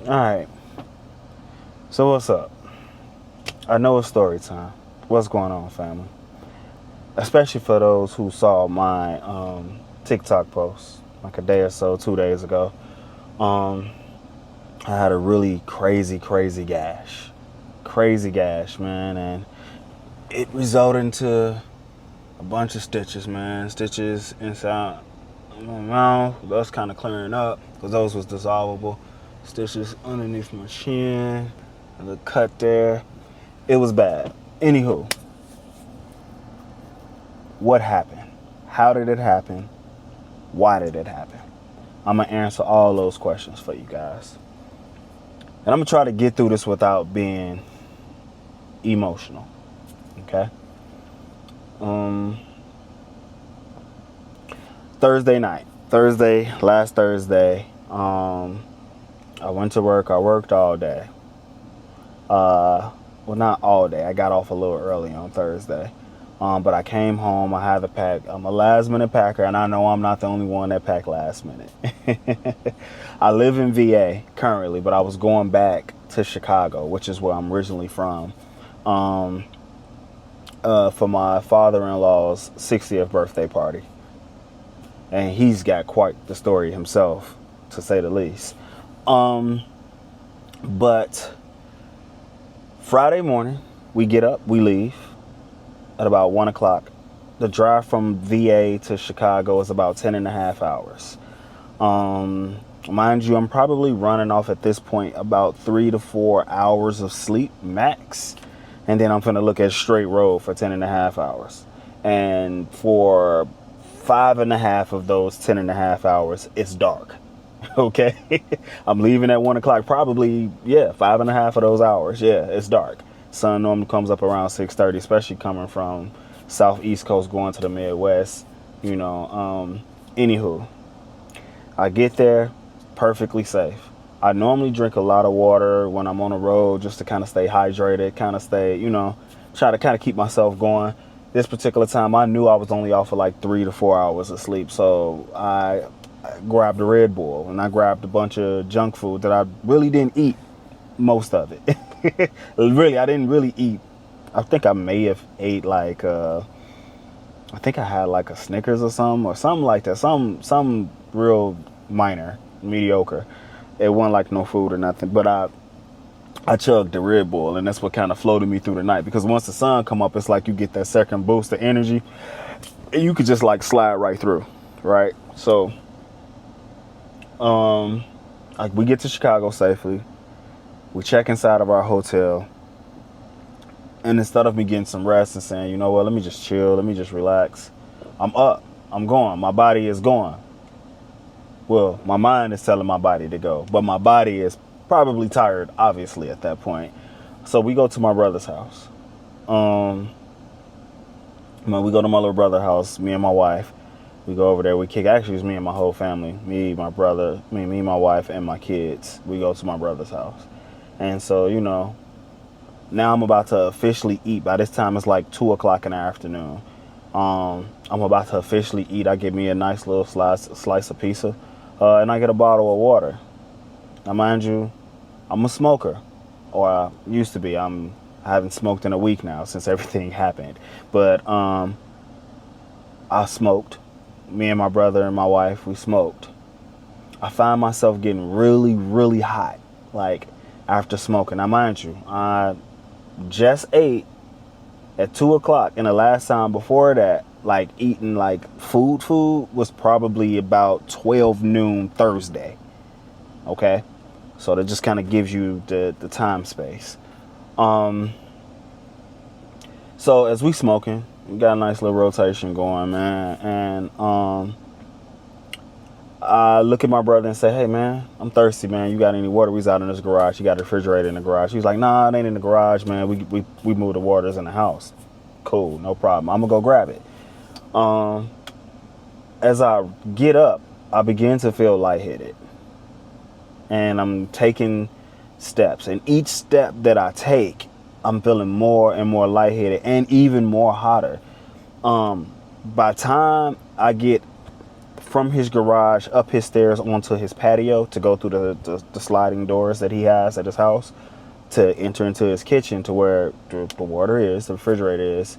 All right. So what's up? I know it's story time. What's going on, family? Especially for those who saw my TikTok post like a day or so, 2 days ago. Um, I had a really crazy gash, man, and it resulted into a bunch of stitches, man. Stitches inside my mouth. That's kind of clearing up because those was dissolvable. Stitches underneath my chin, and the cut there. It was bad. Anywho, what happened? How did it happen? Why did it happen? I'm going to answer all those questions for you guys. And I'm going to try to get through this without being emotional. Okay? Um, Thursday night. Last Thursday, I went to work. I worked all day. Well, not all day. I got off a little early on Thursday. But I came home. I had to pack. I'm a last minute packer, and I know I'm not the only one that packed last minute. I live in VA currently, but I was going back to Chicago, which is where I'm originally from, for my father-in-law's 60th birthday party. And he's got quite the story himself, to say the least. But Friday morning, we get up, we leave at about 1 o'clock. The drive from VA to Chicago is about 10 and a half hours. Mind you, I'm probably running off at this point about 3 to 4 hours of sleep max. And then I'm going to look at straight road for 10 and a half hours. And for 5.5 of those 10 and a half hours, it's dark. Okay. I'm leaving at 1 o'clock, probably, 5.5 of those hours. Yeah, it's dark. Sun normally comes up around 6:30, especially coming from southeast coast going to the Midwest. Anywho, I get there perfectly safe. I normally drink a lot of water when I'm on the road just to kind of stay hydrated, kind of stay, try to kind of keep myself going. This particular time, I knew I was only off for like 3 to 4 hours of sleep. So I grabbed a Red Bull and I grabbed a bunch of junk food that I really didn't eat most of it. Really, I didn't really eat. I think I may have ate like, I think I had like a Snickers or something like that. Some real minor, mediocre. It wasn't like no food or nothing. But I chugged the Red Bull, and that's what kind of floated me through the night. Because once the sun come up, it's like you get that second boost of energy, and you could just like slide right through, right? So, we get to Chicago safely. We check inside of our hotel, and instead of me getting some rest and saying, you know what, let me just chill, let me just relax, I'm up, I'm going, my body is going. Well, my mind is telling my body to go, but my body is probably tired, obviously, at that point. So we go to my brother's house. When we go to my little brother's house, me and my wife, we go over there, we kick, actually it's me and my whole family, me, my brother, me, my wife, and my kids. We go to my brother's house. And so, now I'm about to officially eat. By this time, it's like 2 o'clock in the afternoon. I'm about to officially eat. I get me a nice little slice of pizza, and I get a bottle of water. Now, mind you, I'm a smoker, or I used to be. I haven't smoked in a week now since everything happened. But I smoked. Me and my brother and my wife, we smoked. I find myself getting really, really hot, like after smoking. Now, mind you, I just ate at 2 o'clock, and the last time before that, like eating like food was probably about 12 noon Thursday. Okay, so that just kind of gives you the time space. So as we smoking, we got a nice little rotation going, man, and I look at my brother and say, hey, man, I'm thirsty, man. You got any water? We's out in this garage. You got a refrigerator in the garage. He's like, nah, it ain't in the garage, man. We move the waters in the house. Cool, no problem. I'm going to go grab it. As I get up, I begin to feel lightheaded. And I'm taking steps. And each step that I take, I'm feeling more and more lightheaded and even more hotter. By the time I get from his garage up his stairs onto his patio to go through the sliding doors that he has at his house to enter into his kitchen to where the water is, the refrigerator is.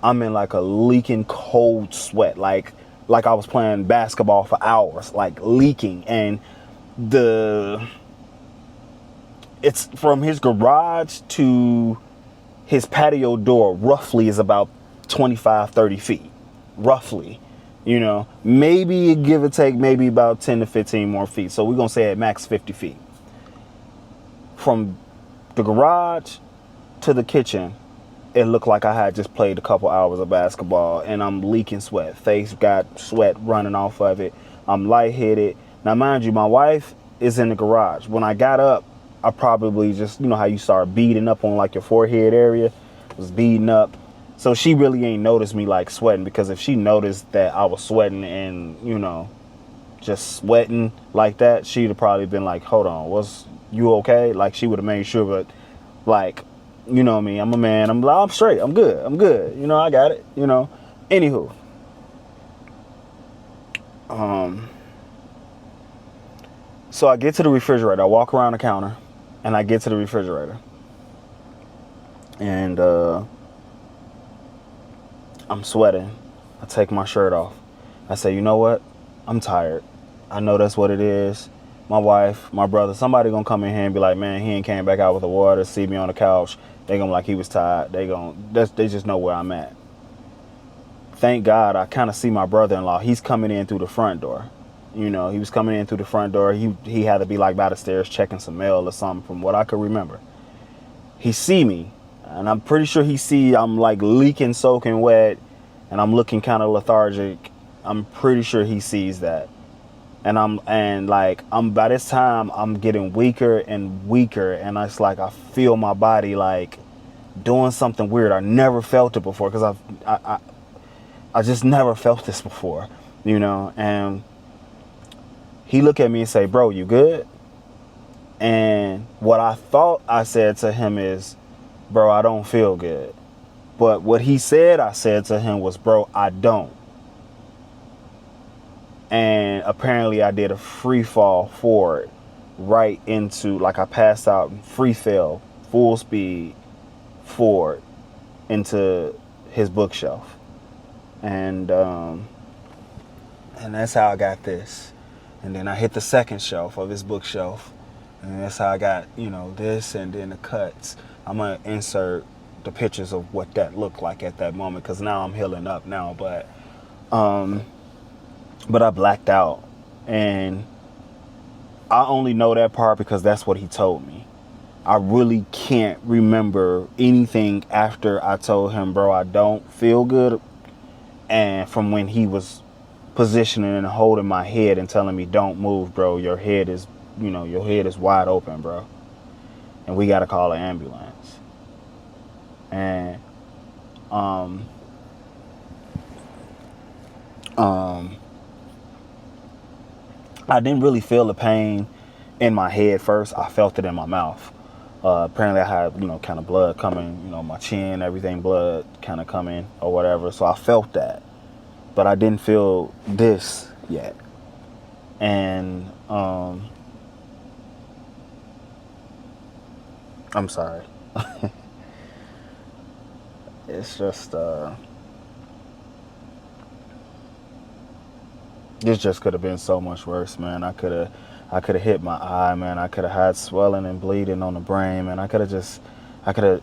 I'm in like a leaking cold sweat, like I was playing basketball for hours, like leaking. And it's from his garage to his patio door roughly is about 25-30 feet, roughly. Maybe give or take, maybe about 10 to 15 more feet. So we're going to say at max 50 feet. From the garage to the kitchen, it looked like I had just played a couple hours of basketball, and I'm leaking sweat. Face got sweat running off of it. I'm lightheaded. Now, mind you, my wife is in the garage. When I got up, I probably just, how you start beading up on like your forehead area, was beading up. So she really ain't noticed me like sweating, because if she noticed that I was sweating and, just sweating like that, she'd have probably been like, hold on, you okay? Like, she would have made sure. But like, you know me, I'm a man. I'm straight. I'm good. I got it. Anywho. So I get to the refrigerator. I walk around the counter and I get to the refrigerator. And I'm sweating. I take my shirt off. I say, you know what? I'm tired. I know that's what it is. My wife, my brother, somebody gonna come in here and be like, man, he ain't came back out with the water, see me on the couch. They gonna like he was tired. They just know where I'm at. Thank God I kind of see my brother-in-law. He's coming in through the front door. He was coming in through the front door. He had to be like by the stairs checking some mail or something from what I could remember. He see me, and I'm pretty sure he see I'm like leaking, soaking wet, and I'm looking kind of lethargic. I'm pretty sure he sees that. And by this time I'm getting weaker and weaker, and it's like I feel my body like doing something weird. I never felt it before, because I just never felt this before, and he looked at me and say, bro, you good? And what I thought I said to him is, bro, I don't feel good. But what he said I said to him was, bro, I don't. And apparently I did a free fall forward right into, like I passed out and free fell, full speed forward into his bookshelf. And that's how I got this. And then I hit the second shelf of his bookshelf. And that's how I got, this, and then the cuts. I'm going to insert the pictures of what that looked like at that moment, because now I'm healing up now. But I blacked out. And I only know that part because that's what he told me. I really can't remember anything after I told him, bro, I don't feel good. And from when he was positioning and holding my head and telling me, don't move, bro, your head is wide open, bro, and we got to call an ambulance. And I didn't really feel the pain in my head first. I felt it in my mouth. Apparently I had, kind of blood coming, my chin, everything, blood kind of coming or whatever. So I felt that, but I didn't feel this yet. And I'm sorry. It's just this just could have been so much worse, man. I could have hit my eye, man. I could have had swelling and bleeding on the brain, man. I could have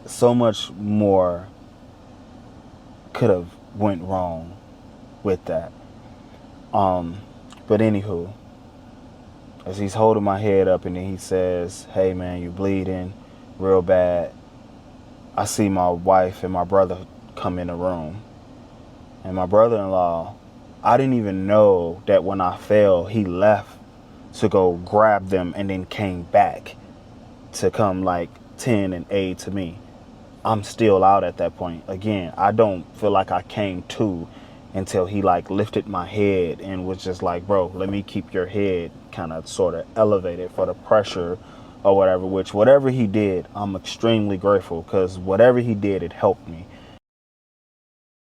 so much more could have went wrong with that. But anywho, as he's holding my head up and then he says, hey man, you bleeding real bad, I see my wife and my brother come in the room. And my brother-in-law, I didn't even know that when I fell, he left to go grab them and then came back to come like 10 and aid to me. I'm still out at that point. Again, I don't feel like I came to until he like lifted my head and was just like, bro, let me keep your head kind of sort of elevated for the pressure or whatever, which whatever he did, I'm extremely grateful, because whatever he did, it helped me.